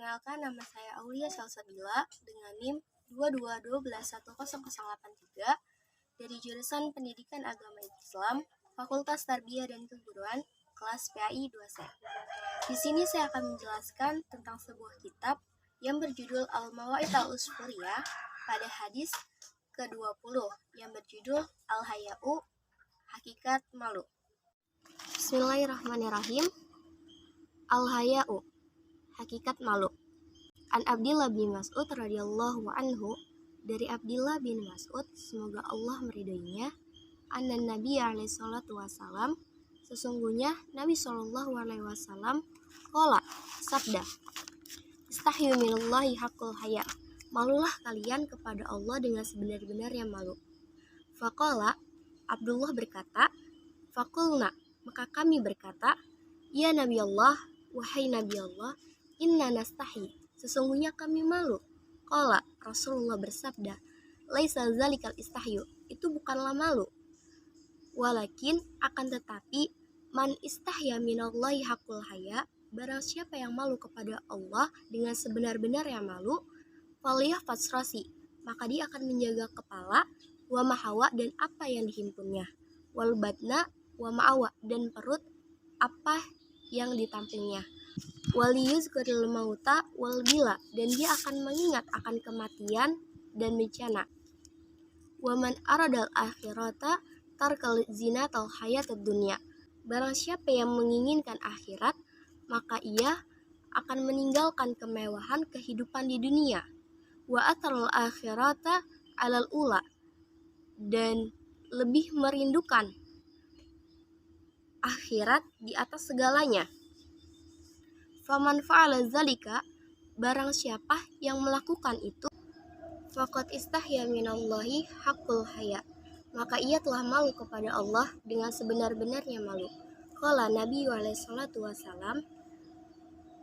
Perkenalkan, nama saya Aulia Salsabila dengan NIM 22121008 dari jurusan Pendidikan Agama Islam, Fakultas Tarbiyah dan Keguruan, kelas PAI 2C. Di sini saya akan menjelaskan tentang sebuah kitab yang berjudul Al-Mawa'idh Al-Usfuriyah pada hadis ke-20 yang berjudul Al-Haya'u, Hakikat Malu. Bismillahirrahmanirrahim. Al-Haya'u, Hakikat Malu. An Abdillah bin Mas'ud radhiyallahu anhu, dari Abdillah bin Mas'ud, semoga Allah meridhoinya, anna Nabi alaihi salatu wasalam, sesungguhnya Nabi sallallahu alaihi wasallam qala, sabda, istahyu minallahi haqqul haya, malulah kalian kepada Allah dengan sebenar-benarnya malu. Faqala, Abdullah berkata, faqulna, maka kami berkata, ya Nabi Allah, wahai Nabi Allah, inna nastahi, sesungguhnya kami malu. Qala, Rasulullah bersabda, laisa zalikal istahyu, itu bukanlah malu. Walakin, akan tetapi, man istahya minallahi haqqul haya, barang siapa yang malu kepada Allah dengan sebenar-benarnya malu, falyahfaz rasi, maka dia akan menjaga kepala, wa mahawa, dan apa yang dihimpunnya, wal badna, wa ma'awa, dan perut, apa yang ditampilnya, waliyuzkuril mauta wal bila, dan dia akan mengingat akan kematian dan bencana. Waman aradal akhirata tarkal zinatal hayatad dunya, barang siapa yang menginginkan akhirat, maka ia akan meninggalkan kemewahan kehidupan di dunia. Wa ataral akhirata alal ula, dan lebih merindukan akhirat di atas segalanya. Faman fa'ala zalika, barang siapa yang melakukan itu, faqad istahya minallahi haqqul haya, maka ia telah malu kepada Allah dengan sebenar-benarnya malu. Qala Nabi alaihi salatu wasalam,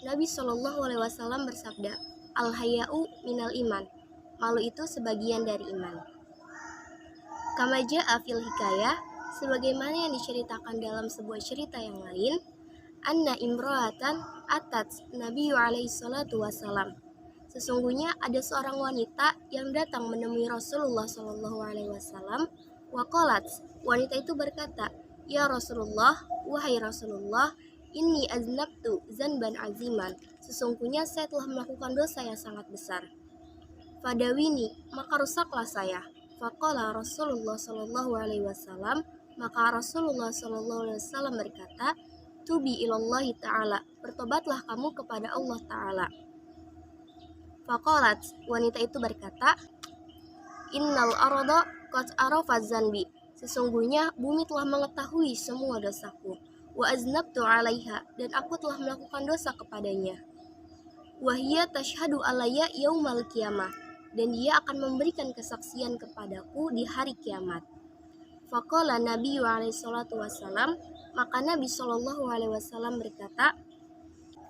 Nabi sallallahu alaihi wasallam bersabda, al-haya'u minal iman, malu itu sebagian dari iman. Kama ja'a fil hikayah, sebagaimana yang diceritakan dalam sebuah cerita yang lain, anna imro'atan atat Nabi alaihi salatu wasalam, sesungguhnya ada seorang wanita yang datang menemui Rasulullah sallallahu alaihi wasallam. Waqalat, wanita itu berkata, ya Rasulullah, wahai Rasulullah, inni aznabtu zanban aziman, sesungguhnya saya telah melakukan dosa yang sangat besar. Fadawini, maka rusaklah saya. Faqala Rasulullah sallallahu alaihi wasallam, maka Rasulullah sallallahu alaihi wasallam berkata, tubi ilallahi ta'ala, bertobatlah kamu kepada Allah ta'ala. Faqalat, wanita itu berkata, innal arada qad arafa zanbi, sesungguhnya bumi telah mengetahui semua dosaku. Wa aznabtu alaiha, dan aku telah melakukan dosa kepadanya. Wa hiya tashhadu alayya yaumal qiyamah, dan dia akan memberikan kesaksian kepadaku di hari kiamat. Faqala Nabi alaihi salatu wasalam, maka Nabi sallallahu alaihi wasallam berkata,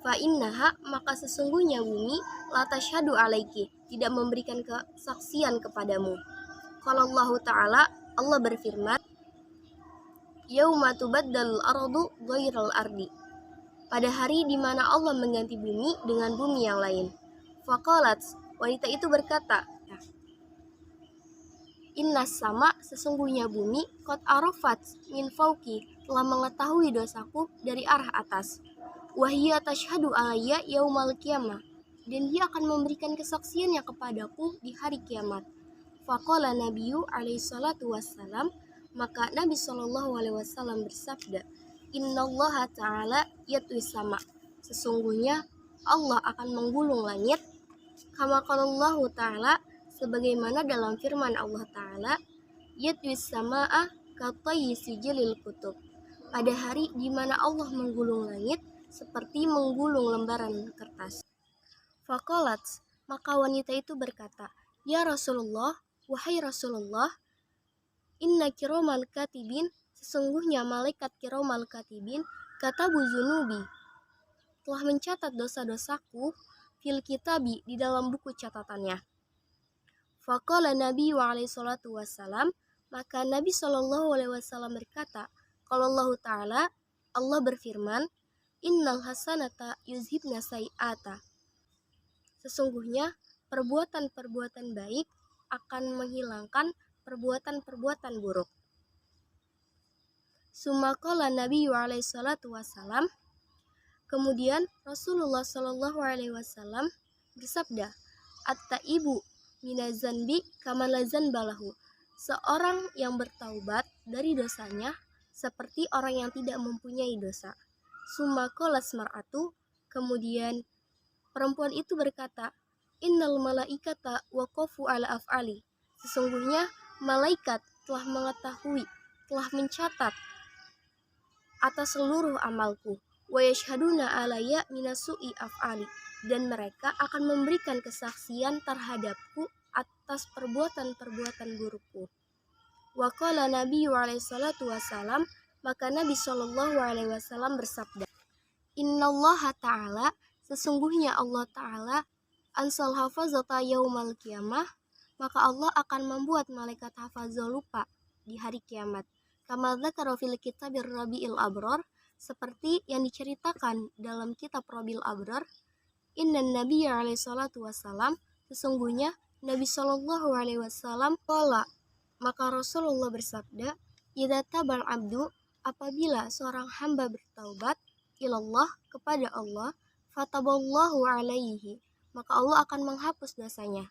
fa innaha, maka sesungguhnya bumi, la tashhadu alaiki, tidak memberikan kesaksian kepadamu. Qala Allah Ta'ala, Allah berfirman, yauma tubaddalul ardu ghairal ardi, pada hari di mana Allah mengganti bumi dengan bumi yang lain. Faqalat, wanita itu berkata, inna sama, sesungguhnya bumi, qad arafat min fauki, telah mengetahui dosaku dari arah atas. Wahiyya tashhadu alayya yaumal qiyamah, dan dia akan memberikan kesaksiannya kepadaku di hari kiamat. Faqala Nabiyyu alaihi salatu wassalam, maka Nabi sallallahu alaihi wasallam bersabda, innallaha ta'ala yatwi sama, sesungguhnya Allah akan menggulung langit, kama qalallahu ta'ala, sebagaimana dalam firman Allah Ta'ala, yatwi sama'a katayyi sijilil kutub, pada hari di mana Allah menggulung langit seperti menggulung lembaran kertas. Faqalat, maka wanita itu berkata, ya Rasulullah, wahai Rasulullah, inna kiramal katibin, sesungguhnya malaikat kiramal katibin, katabu zunubi, telah mencatat dosa-dosaku, fil kitabi, di dalam buku catatannya. Faqala Nabi alaihi salatu wassalam, maka Nabi sallallahu alaihi wasallam berkata, qala Allah Ta'ala, Allah berfirman, innal hasanata yuzhibna sayi'ata, Sesungguhnya perbuatan-perbuatan baik akan menghilangkan perbuatan-perbuatan buruk. Sumaqala Nabi alaihi salatu wasalam, kemudian Rasulullah Shallallahu alaihi wasallam bersabda, "At-taibu minazanbi kama la zanbalahu." Seorang yang bertaubat dari dosanya seperti orang yang tidak mempunyai dosa. Sumaqala asmar'atu, kemudian perempuan itu berkata, "Innal malaikata waqafu ala af'ali." Sesungguhnya malaikat telah mengetahui, telah mencatat atas seluruh amalku. Wa yashhaduna alayya minasu'i af'ali. Dan mereka akan memberikan kesaksian terhadapku atas perbuatan-perbuatan burukku. Wa qala Nabi alaihi salatu wasalam, maka Nabi sallallahu alaihi wasallam bersabda, "Innallaha ta'ala, sesungguhnya Allah Ta'ala, ansal hafazata yaumal qiyamah, maka Allah akan membuat malaikat hafazah lupa di hari kiamat. Kama dzakara fil kitabir Rabi'il Abrar, seperti yang diceritakan dalam kitab Rabi'il Abrar, innan nabiyya alaihi salatu wassalam, sesungguhnya Nabi sallallahu alaihi wasallam qala, maka Rasulullah bersabda, idza tabal abdu, apabila seorang hamba bertaubat ilallah, kepada Allah, fataballahu alaihi, maka Allah akan menghapus dosanya.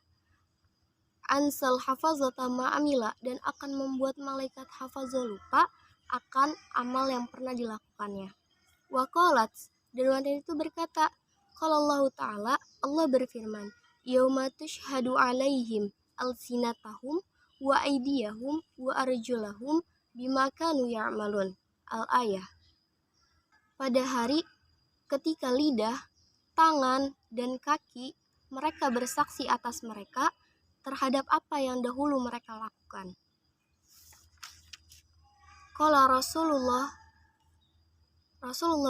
Ansal hafazata ma'amila, dan akan membuat malaikat hafazah lupa akan amal yang pernah dilakukannya. Wa qalat, dan wanita itu berkata, qala Allah Ta'ala, Allah berfirman, yauma tushhadu alaihim alsinatahum wa aydiyahum wa arjulahum bima kanu ya'malun. Al-ayah. Pada hari ketika lidah, tangan, dan kaki mereka bersaksi atas mereka terhadap apa yang dahulu mereka lakukan. Qala Rasulullah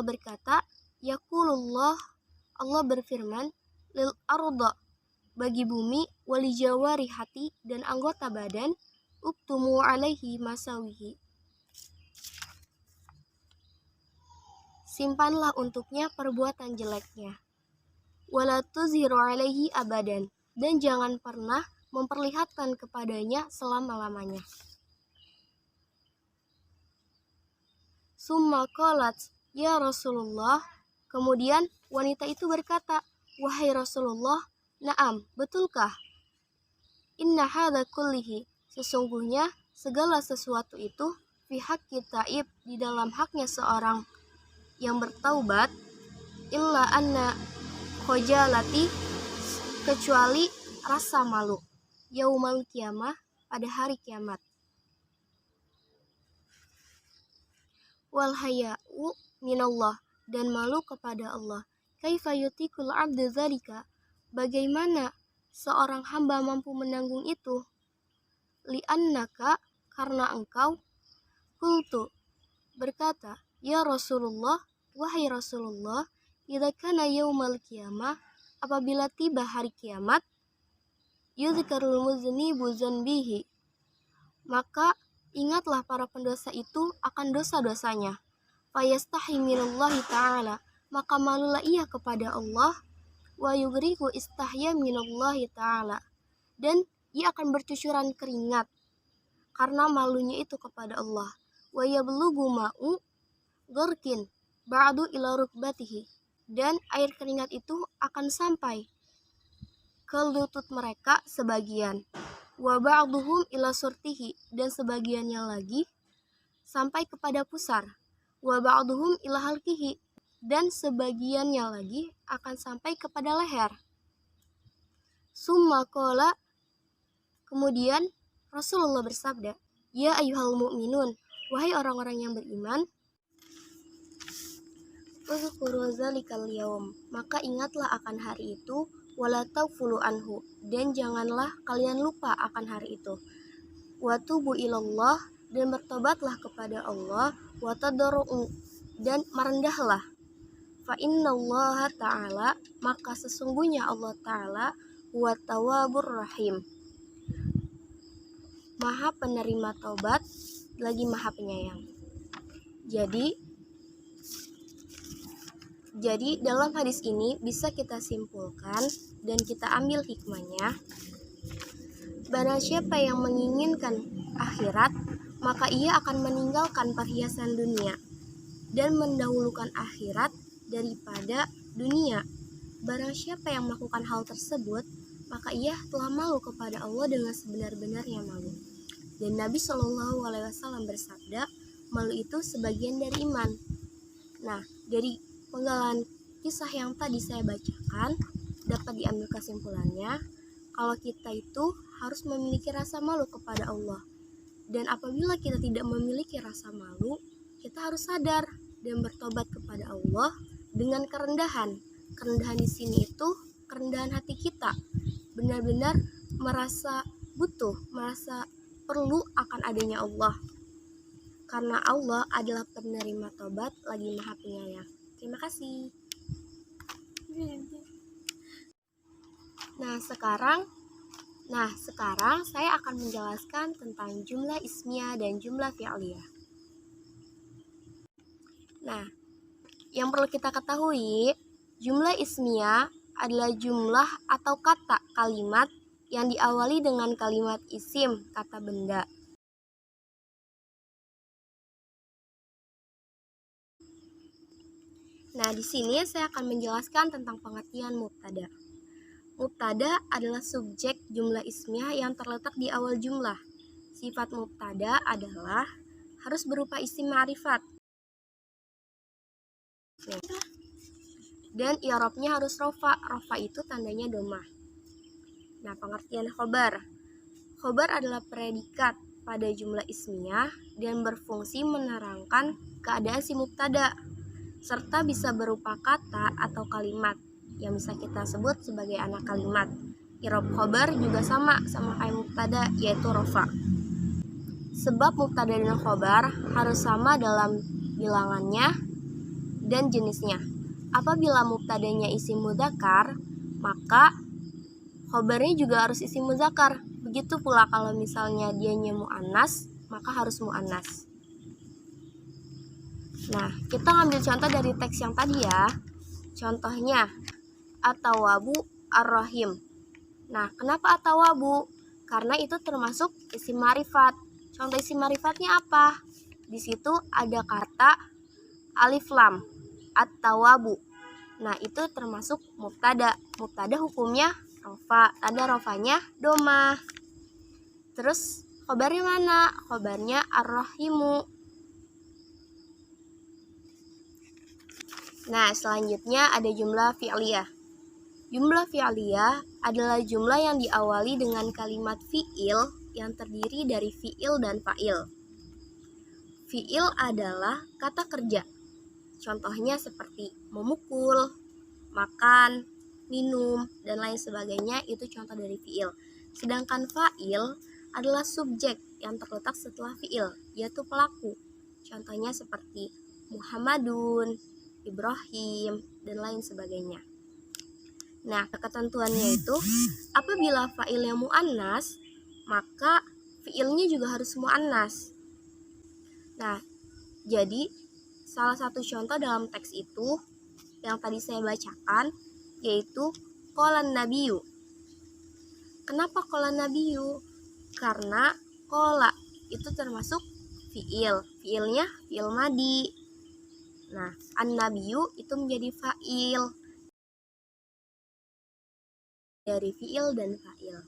berkata, yaqulullah, Allah berfirman, lil arda, bagi bumi, wali jawari hati, dan anggota badan, uktumu alaihi masawihi, simpanlah untuknya perbuatan jeleknya. Wala tuzhiru alaihi abadan, dan jangan pernah memperlihatkan kepadanya selama-lamanya. Summa qalat, ya Rasulullah, kemudian wanita itu berkata, wahai Rasulullah, na'am, betulkah? Inna hadza kullihi, sesungguhnya segala sesuatu itu, fi haqqi taib, di dalam haknya seorang yang bertaubat, illa anna khojalati, kecuali rasa malu, yaumal qiyamah, pada hari kiamat. Wal haya'u minallah, dan malu kepada Allah. Kaifa yutikul abdu dzalika, bagaimana seorang hamba mampu menanggung itu? Li'annaka, karena engkau, qultu, berkata, ya Rasulullah, wahai Rasulullah, idza kana yaumal qiyamah, apabila tiba hari kiamat, yuzkarul muznibu dzanbihi, maka ingatlah para pendosa itu akan dosa-dosanya. Fayastahi minallahi ta'ala, maka malulah ia kepada Allah. Wa yugriku istahya minallahi ta'ala, dan ia akan bercucuran keringat karena malunya itu kepada Allah. Wa yablughu ma'u gharqin ba'du ila rukbatihi, dan air keringat itu akan sampai ke lutut mereka sebagian. Wa ba'duhum ila surtihi, dan sebagiannya lagi sampai kepada pusar. Wa ba'duhum ila halqihi, dan sebagiannya lagi akan sampai kepada leher. Summa qala, kemudian Rasulullah bersabda, ya ayyuhal mu'minun, wahai orang-orang yang beriman, uzkuru zalikal yaum, maka ingatlah akan hari itu, wala taghfulu anhu, dan janganlah kalian lupa akan hari itu. Wa tubu ilallah, dan bertobatlah kepada Allah, wa tadarru'u, dan merendahlah. Fa innallaha ta'ala, maka sesungguhnya Allah Ta'ala, huwa tawwabur rahim, Maha penerima taubat lagi Maha penyayang. Jadi Jadi dalam hadis ini bisa kita simpulkan dan kita ambil hikmahnya. Barang siapa yang menginginkan akhirat, maka ia akan meninggalkan perhiasan dunia dan mendahulukan akhirat daripada dunia. Barang siapa yang melakukan hal tersebut, maka ia telah malu kepada Allah dengan sebenar-benarnya malu. Dan Nabi Shallallahu Alaihi Wasallam bersabda, malu itu sebagian dari iman. Nah, dari penggalan kisah yang tadi saya bacakan, dapat diambil kesimpulannya, kalau kita itu harus memiliki rasa malu kepada Allah. Dan apabila kita tidak memiliki rasa malu, kita harus sadar dan bertobat kepada Allah dengan kerendahan. Kerendahan di sini itu kerendahan hati kita. Benar-benar merasa butuh, merasa perlu akan adanya Allah. Karena Allah adalah penerima tobat lagi Maha Penyayang. Terima kasih. Nah, sekarang saya akan menjelaskan tentang jumlah ismiyah dan jumlah fi'liyah. Nah, yang perlu kita ketahui, jumlah ismiyah adalah jumlah atau kata kalimat yang diawali dengan kalimat isim, kata benda. Nah, di sini saya akan menjelaskan tentang pengertian mubtada. Mubtada adalah subjek jumlah ismiyah yang terletak di awal jumlah. Sifat mubtada adalah harus berupa isim ma'rifat. Dan i'rabnya harus rofa. Rofa itu tandanya domah. Nah, pengertian khobar. Khobar adalah predikat pada jumlah ismiyah dan berfungsi menerangkan keadaan si mubtada, serta bisa berupa kata atau kalimat yang bisa kita sebut sebagai anak kalimat. I'rab khobar juga sama kayak mubtada, yaitu rofa. Sebab mubtada dan khobar harus sama dalam bilangannya dan jenisnya. Apabila mubtadanya isim mudzakkar, maka khobarnya juga harus isim mudzakkar. Begitu pula kalau misalnya dianya muannas, maka harus muannas. Nah, kita ngambil contoh dari teks yang tadi ya. Contohnya, at-tawwabu ar-rahim. Nah, kenapa at-tawwabu? Karena itu termasuk isim ma'rifat. Contoh isim ma'rifatnya apa? Di situ ada kata alif lam, at-tawwabu. Nah, itu termasuk mubtada. Mubtada hukumnya rofa. Tanda rofanya domah. Terus khobarnya mana? Khobarnya ar-rahimu. Nah, selanjutnya ada jumlah fi'liyah. Jumlah fi'liyah adalah jumlah yang diawali dengan kalimat fi'il yang terdiri dari fi'il dan fa'il. Fi'il adalah kata kerja. Contohnya seperti memukul, makan, minum, dan lain sebagainya, itu contoh dari fi'il. Sedangkan fa'il adalah subjek yang terletak setelah fi'il, yaitu pelaku. Contohnya seperti Muhammadun, Ibrahim, dan lain sebagainya. Nah, ketentuannya itu apabila fa'ilnya mu'annas, maka fi'ilnya juga harus mu'annas. Nah, jadi salah satu contoh dalam teks itu yang tadi saya bacakan yaitu qolan nabiyyu. Kenapa qolan nabiyyu? Karena qola itu termasuk fi'il. Fi'ilnya fi'il madi. Nah, an-nabiyyu itu menjadi fa'il dari fi'il dan fa'il.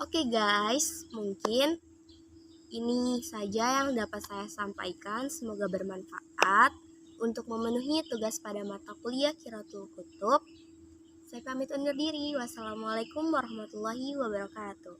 Oke guys, mungkin ini saja yang dapat saya sampaikan. Semoga bermanfaat untuk memenuhi tugas pada mata kuliah Qiraatul Kutub. Saya pamit undur diri. Wassalamualaikum warahmatullahi wabarakatuh.